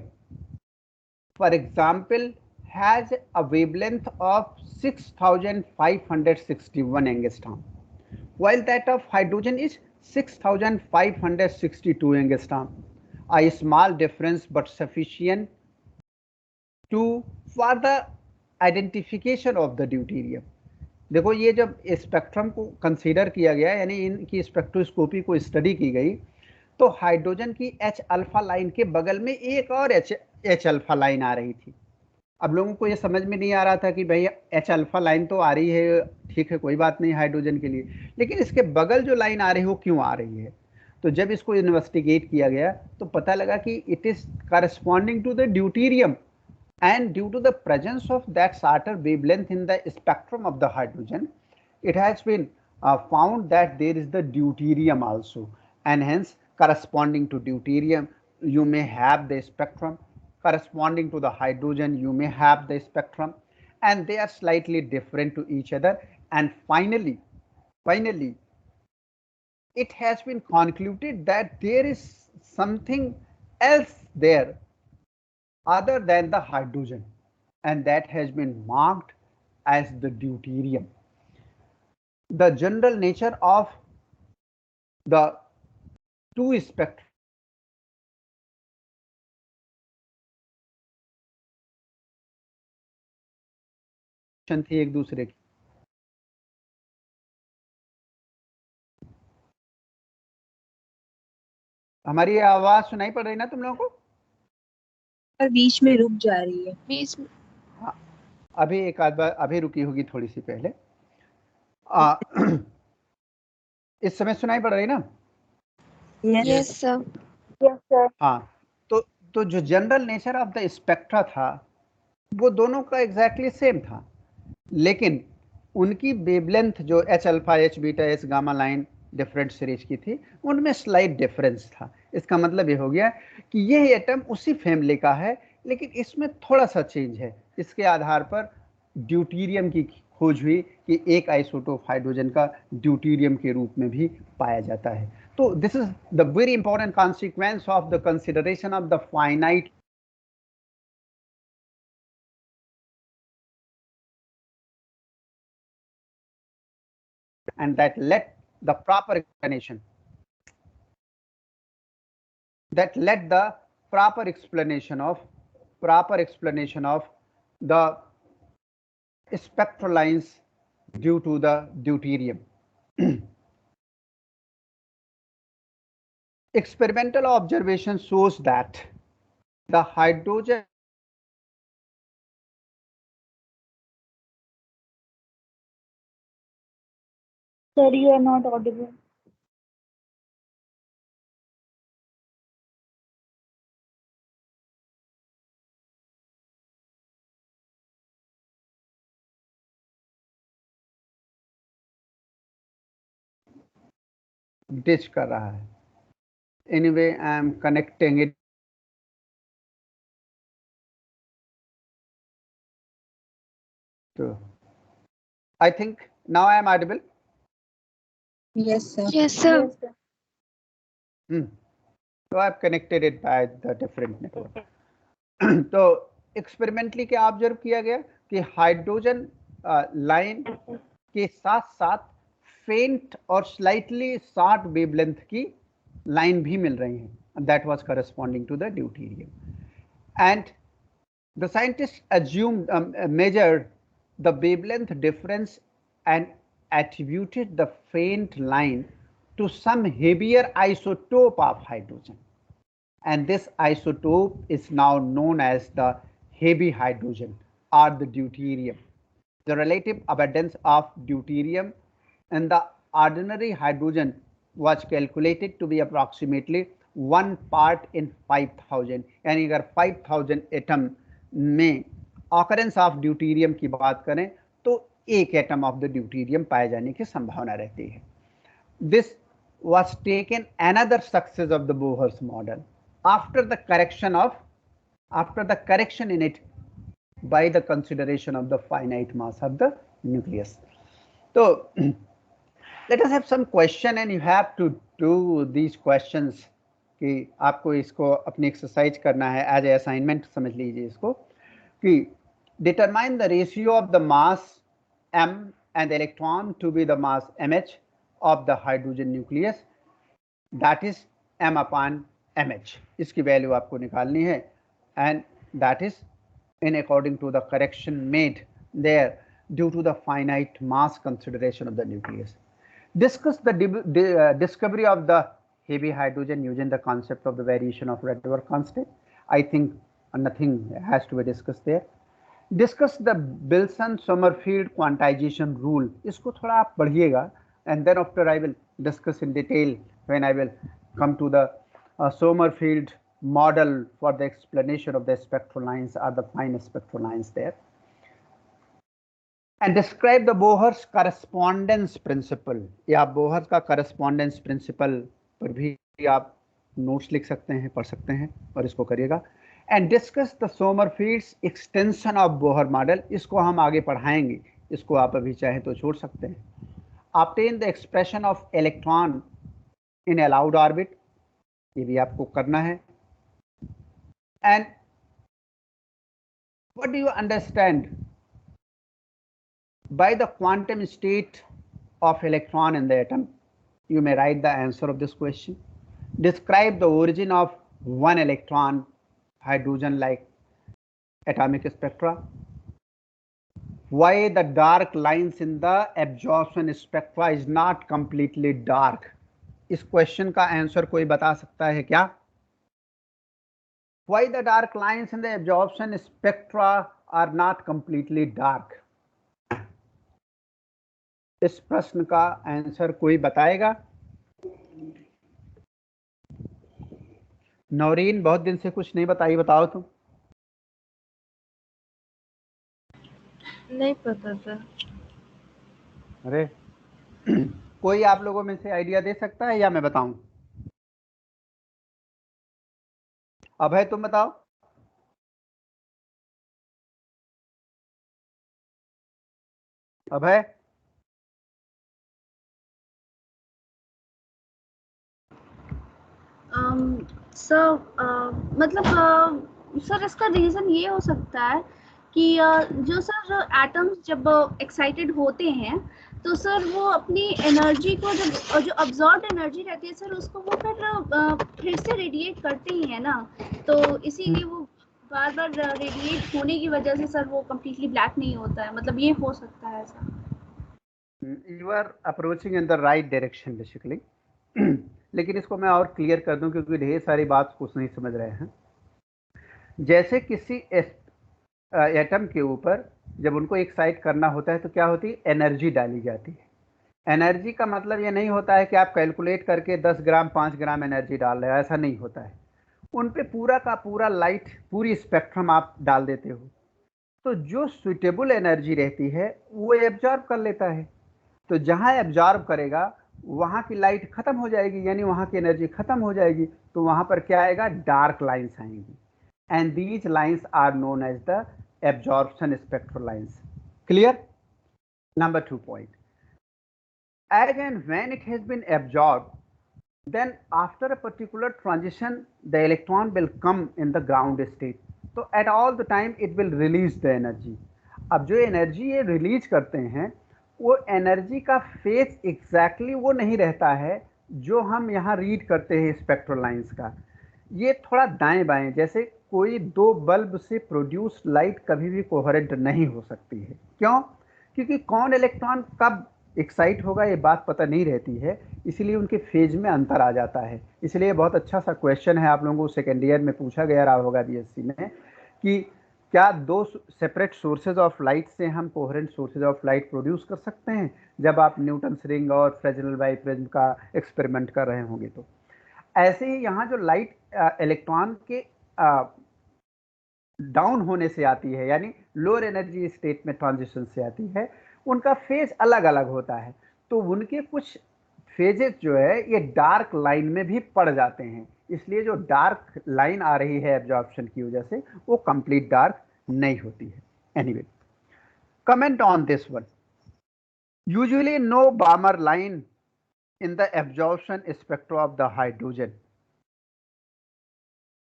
for example, has a wavelength of 6561 angstrom, while that of hydrogen is 6562 angstrom. A small difference but sufficient for the identification of the deuterium. देखो ये जब स्पेक्ट्रम को consider किया गया, यानी इनकी spectroscopy को study की गई, तो हाइड्रोजन की H अल्फा लाइन के बगल में एक और H अल्फा लाइन आ रही थी. अब लोगों को ये समझ में नहीं आ रहा था कि भाई H अल्फा लाइन तो आ रही है, ठीक है, कोई बात नहीं हाइड्रोजन के लिए, लेकिन इसके बगल जो लाइन आ रही है वो क्यों आ रही है? तो जब इसको इन्वेस्टिगेट किया गया तो पता लगा कि it is corresponding to the deuterium, and due to the presence of that shorter wavelength in the spectrum of the hydrogen, it has been found that there is the deuterium also, and hence corresponding to deuterium you may have the spectrum, corresponding to the hydrogen you may have the spectrum, and they are slightly different to each other. And finally it has been concluded that there is something else there other than the hydrogen, and that has been marked as the deuterium. The general nature of the two spectra थी एक दूसरे की. हमारी आवाज सुनाई पड़ रही ना तुम लोगों को? पर बीच में रुक जा रही है. बीच में. हाँ, अभी एक आध बार अभी रुकी होगी थोड़ी सी पहले. इस समय सुनाई पड़ रही ना? Yes. Yes, sir. हाँ, तो जो general nature of the spectra था वो दोनों का एग्जैक्टली सेम था, लेकिन उनकी वेवलेंथ जो H alpha, H beta, H gamma line different series की थी, उनमें स्लाइट डिफरेंस था। इसका मतलब ये हो गया कि यह एटम उसी फैमिली का है, लेकिन इसमें थोड़ा सा चेंज है। इसके आधार पर ड्यूटीरियम की खोज हुई कि एक आइसोटोप हाइड्रोजन का ड्यूटीरियम के रूप में भी पाया जाता है। तो this is the very important consequence of the consideration of the finite and that led the proper explanation of the spectral lines due to the deuterium. Experimental observation shows that the hydrogen Sir, you are not audible. ditch कर रहा है. Anyway, I am connecting it. So, I think now I am audible. Yes, sir. Yes, sir. So I have connected it by the different network. तो experimentally क्या observe किया गया कि hydrogen line के साथ साथ फेंट और स्लाइटली शॉर्ट वेवलेंथ की लाइन भी मिल रही हैं. That was corresponding to the deuterium and the scientist assumed measured the wavelength difference and attributed the faint line to some heavier isotope of hydrogen, and this isotope is now known as the heavy hydrogen or the deuterium. The relative abundance of deuterium in the ordinary hydrogen was calculated to be approximately 1 part in 5000. यानी अगर 5000 atom में occurrence of deuterium की बात करें तो एक atom of the deuterium पाए जाने की संभावना रहती है. This was taken another success of the Bohr's model after the correction in it by the consideration of the finite mass of the nucleus. So let us have some question and you have to do these questions कि आपको इसको अपनी exercise करना है, as a assignment समझ लीजिए इसको, कि determine the ratio of the mass m and the electron to be the mass mh of the hydrogen nucleus, that is m upon mh. इसकी वैल्यू आपको निकालनी है and that is in according to the correction made there due to the finite mass consideration of the nucleus. Discuss the discovery of the heavy hydrogen using the concept of the variation of Rydberg constant. I think nothing has to be discussed there. Discuss the Wilson-Sommerfeld quantization rule. इसको थोड़ा आप पढ़िएगा and then after I will discuss in detail when I will come to the Sommerfeld model for the explanation of the spectral lines or the fine spectral lines there. And describe the Bohr's correspondence principle. या Bohr का correspondence principle पर भी आप notes लिख सकते हैं, पढ़ सकते हैं और इसको करिएगा. And discuss the Sommerfeld's extension of Bohr model. इसको हम आगे पढ़ाएंगे, इसको आप अभी चाहे तो छोड़ सकते हैं. Obtain the expression of electron in allowed orbit. ये भी आपको करना है. And what do you understand by the quantum state of electron in the atom? You may write the answer of this question. Describe the origin of one electron hydrogen like atomic spectra. Why the dark lines in the absorption spectra is not completely dark. इस question का answer कोई बता सकता है क्या? Why the dark lines in the absorption spectra are not completely dark? इस प्रश्न का आंसर कोई बताएगा? नौरीन बहुत दिन से कुछ नहीं बताई, बताओ तुम। नहीं पता सर। अरे कोई आप लोगों में से आइडिया दे सकता है या मैं बताऊं? अभय तुम बताओ। अभय। सर मतलब सर इसका रीज़न ये हो सकता है कि जो सर एटम्स जब एक्साइटेड होते हैं तो सर वो अपनी एनर्जी को जब जो अब्जॉर्ब एनर्जी रहती है सर उसको वो फिर से रेडिएट करते ही है ना, तो इसीलिए वो बार बार रेडिएट होने की वजह से सर वो कम्प्लीटली ब्लैक नहीं होता है, मतलब ये हो सकता है sir. You are approaching in the right direction basically. लेकिन इसको मैं और क्लियर कर दूं क्योंकि ढेर सारी बात कुछ नहीं समझ रहे हैं। जैसे किसी एटम के ऊपर जब उनको एक्साइट करना होता है तो क्या होती है, एनर्जी डाली जाती है। एनर्जी का मतलब ये नहीं होता है कि आप कैलकुलेट करके 10 ग्राम 5 ग्राम एनर्जी डाल रहे हो, ऐसा नहीं होता है। उन पे पूरा का पूरा लाइट, पूरी स्पेक्ट्रम आप डाल देते हो, तो जो सुइटेबल एनर्जी रहती है वो एब्जॉर्ब कर लेता है। तो जहां एब्जॉर्ब करेगा वहां की लाइट खत्म हो जाएगी, यानी वहां की एनर्जी खत्म हो जाएगी, तो वहां पर क्या आएगा, डार्क लाइंस आएंगी। And these lines are known as the absorption spectral lines. Clear? Number 2 point, as and when it has been absorbed, then after a particular transition the electron will come in the ground state, तो at all the time it will release the energy। अब जो energy ये release करते हैं वो energy का phase exactly वो नहीं रहता है जो हम यहाँ रीड करते हैं स्पेक्ट्रल लाइंस का। ये थोड़ा दाएं बाएं, जैसे कोई दो बल्ब से प्रोड्यूस लाइट कभी भी कोहेरेंट नहीं हो सकती है। क्यों? क्योंकि कौन इलेक्ट्रॉन कब एक्साइट होगा ये बात पता नहीं रहती है, इसलिए उनके फेज में अंतर आ जाता है। इसलिए बहुत अच्छा सा क्वेश्चन है, आप लोगों को सेकेंड ईयर में पूछा गया रहा होगा बीएससी में, कि क्या दो सेपरेट सोर्सेज ऑफ लाइट से हम coherent sources of light produce कर सकते हैं, जब आप न्यूटन्स रिंग और फ्रेजनल बाइप्रिज्म का एक्सपेरिमेंट कर रहे होंगे। तो ऐसे ही यहाँ जो लाइट इलेक्ट्रॉन के डाउन होने से आती है, यानी लोअर एनर्जी स्टेट में ट्रांजिशन से आती है, उनका फेज अलग अलग होता है। तो उनके कुछ फेजेस जो है ये डार्क लाइन में भी पड़ जाते हैं, इसलिए जो डार्क लाइन आ रही है एब्जॉर्प्शन की वजह से वो कंप्लीट डार्क नहीं होती है। Anyway, comment on this one. Usually no Balmer line in the absorption spectra of the hydrogen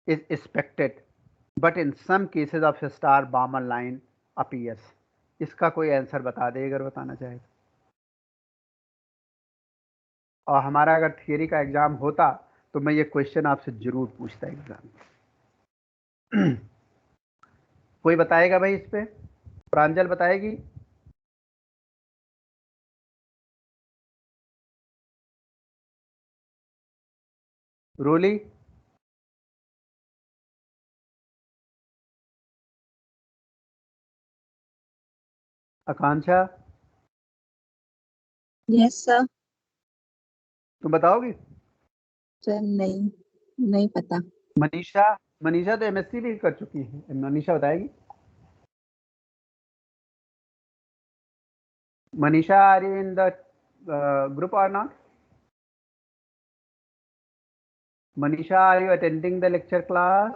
is expected, but in some cases of star Balmer line appears। इसका कोई आंसर बता दे अगर बताना चाहे तो। और हमारा अगर थियरी का एग्जाम होता तो मैं ये क्वेश्चन आपसे जरूर पूछता एग्जाम में। कोई बताएगा भाई इस पे? प्रांजल बताएगी? रोली? आकांक्षा? Yes sir. तुम बताओगी? सर नहीं, नहीं पता। मनीषा? मनीषा तो एमएससी भी कर चुकी है, मनीषा बताएगी। Manisha, are you in the group और not? Manisha, are you attending the lecture class?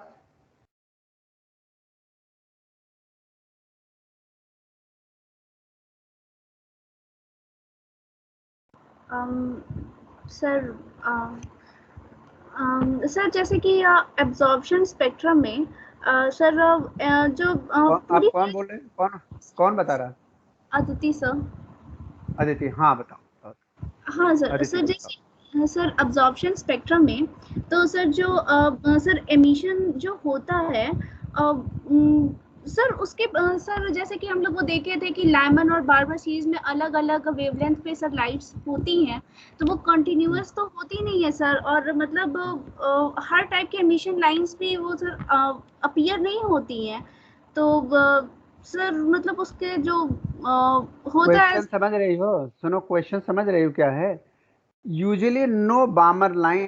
Sir sir जैसे कि एब्जॉर्प्शन स्पेक्ट्रम में सर जो आप पूरी कौन बोल रहे हैं? कौन कौन बता रहा? अदिति सर। अदिति, हाँ बताओ। हाँ सर, अदिति सर बताओ। जैसे सर अब्जॉर्प्शन स्पेक्ट्रम में तो सर जो सर एमिशन जो होता है सर उसके सर जैसे कि हम लोग वो देखे थे कि लैमन और बार्बर सीरीज में अलग अलग वेवलेंथ पे सर लाइट्स होती हैं, तो वो कंटिन्यूअस तो होती नहीं है सर, और मतलब हर टाइप के एमिशन लाइंस भी वो सर अपीयर नहीं होती हैं। तो सर मतलब उसके जो होता है। क्वेश्चन समझ रही हो? सुनो, क्वेश्चन समझ रही हो क्या है? यूजुअली नो बामर लाइन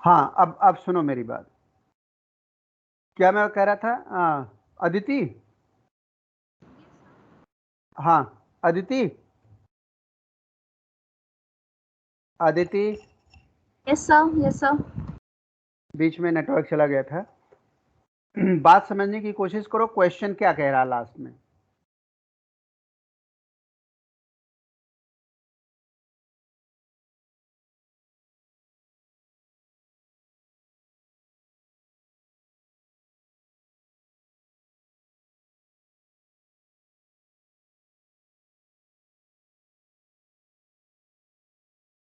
हाँ, अब सुनो मेरी बात। क्या मैं कह रहा था अदिति? हाँ, Aditi, Aditi, yes sir, yes sir. बीच में नेटवर्क चला गया था। बात समझने की कोशिश करो, क्वेश्चन क्या कह रहा लास्ट में।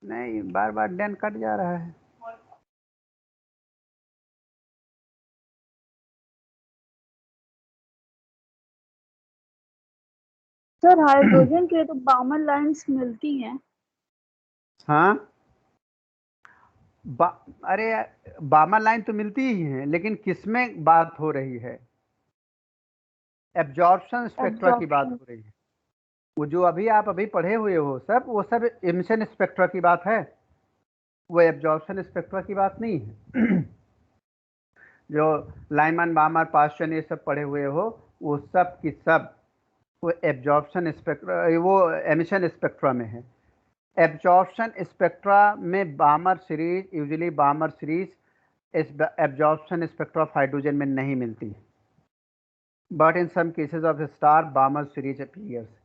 नहीं, बार बार डैन कट जा रहा है। सर हाइड्रोजन के तो बामन लाइंस मिलती हैं। हाँ, अरे बामा लाइन तो मिलती ही है, लेकिन किसमें बात हो रही है? एब्जॉर्प्शन स्पेक्ट्रा की बात हो रही है। वो जो आप अभी पढ़े हुए हो सब, वो सब एमिशन स्पेक्ट्रा की बात है, वो एब्जॉर्प्शन स्पेक्ट्रा की बात नहीं है। जो लाइमन, बामर, पास्चन ये सब पढ़े हुए हो, वो सब की सब वो एब्जॉर्प्शन स्पेक्ट्रा, वो एमिशन स्पेक्ट्रा में है। एब्जॉर्प्शन स्पेक्ट्रा में Balmer series, usually Balmer series absorption spectra of hydrogen में नहीं मिलती, but in some cases of star Balmer series appears.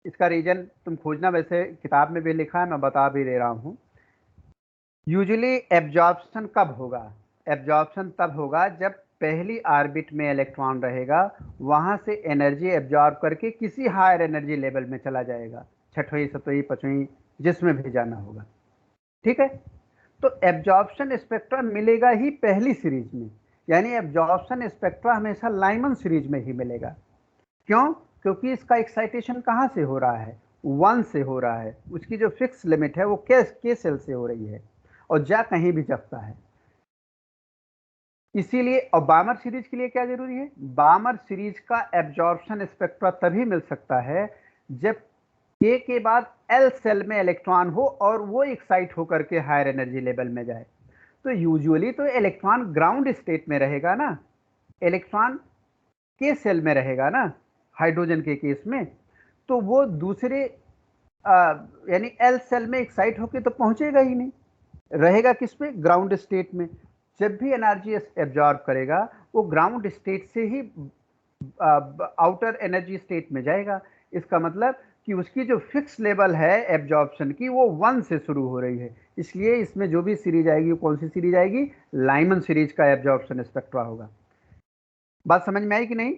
इसका रीजन तुम खोजना, वैसे किताब में भी लिखा है, मैं बता भी दे रहा हूँ। यूजुअली एब्जॉर्प्शन कब होगा? एब्जॉर्प्शन तब होगा जब पहली ऑर्बिट में इलेक्ट्रॉन रहेगा, वहां से एनर्जी एब्जॉर्ब करके किसी हायर एनर्जी लेवल में चला जाएगा, छठवीं, सातवीं, पांचवीं, जिसमें भी जाना होगा। ठीक है, तो एब्जॉर्प्शन स्पेक्ट्रा मिलेगा ही पहली सीरीज में, यानी एब्जॉर्प्शन स्पेक्ट्रा हमेशा लाइमन सीरीज में ही मिलेगा। क्यों? क्योंकि इसका एक्साइटेशन कहाँ से हो रहा है? 1 से हो रहा है। उसकी जो फिक्स लिमिट है वो के सेल से हो रही है, और जा कहीं भी सकता है। इसीलिए, और बामर सीरीज के लिए क्या जरूरी है? बामर सीरीज का एब्जॉर्प्शन स्पेक्ट्रा तभी मिल सकता है जब के बाद एल सेल में इलेक्ट्रॉन हो और वो एक्साइट होकर के हायर एनर्जी लेवल में जाए। तो यूजुअली तो इलेक्ट्रॉन ग्राउंड स्टेट में रहेगा ना, इलेक्ट्रॉन के सेल में रहेगा ना, हाइड्रोजन के केस में। तो वो दूसरे यानी एल सेल में एक्साइट होकर तो पहुंचेगा ही नहीं, रहेगा किस पे? ग्राउंड स्टेट में। जब भी एनर्जी एब्जॉर्ब करेगा, वो ग्राउंड स्टेट से ही आउटर एनर्जी स्टेट में जाएगा। इसका मतलब कि उसकी जो फिक्स लेवल है एब्जॉर्प्शन की, वो 1 से शुरू हो रही है। इसलिए इसमें जो भी सीरीज आएगी, वो कौन सी सीरीज आएगी? लाइमन सीरीज का एब्जॉर्प्शन स्पेक्ट्रा होगा। बात समझ में आई कि नहीं?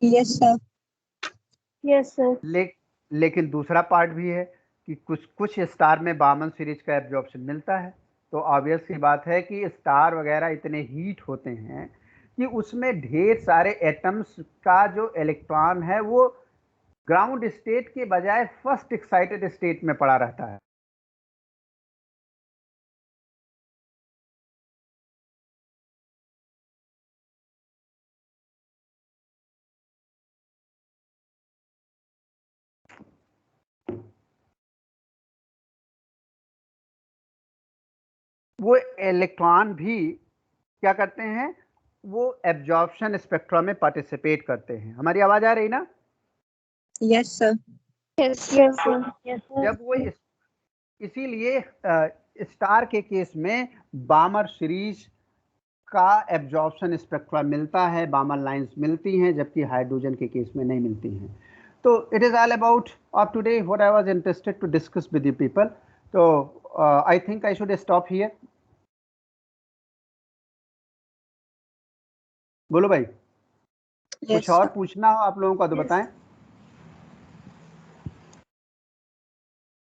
Yes sir. Yes sir. लेकिन दूसरा पार्ट भी है कि कुछ स्टार में बामन सीरीज का एब्जॉर्प्शन मिलता है। तो ऑब्वियस सी बात है कि स्टार वगैरह इतने हीट होते हैं कि उसमें ढेर सारे एटम्स का जो इलेक्ट्रॉन है वो ग्राउंड स्टेट के बजाय फर्स्ट एक्साइटेड स्टेट में पड़ा रहता है। वो इलेक्ट्रॉन भी क्या करते हैं? वो एब्जॉर्प्शन स्पेक्ट्रा में पार्टिसिपेट करते हैं। हमारी आवाज आ रही ना? Yes sir. Yes sir. Yes जब वो इसीलिए स्टार के केस में बामर सीरीज का एब्जॉर्प्शन स्पेक्ट्रा मिलता है, बामर लाइंस मिलती हैं, जबकि हाइड्रोजन के केस में नहीं मिलती हैं। तो it is all about of today what I was interested to discuss with you people. तो I think I should stop here. बोलो भाई, यस कुछ और सर। पूछना हो आप लोगों का तो बताएं।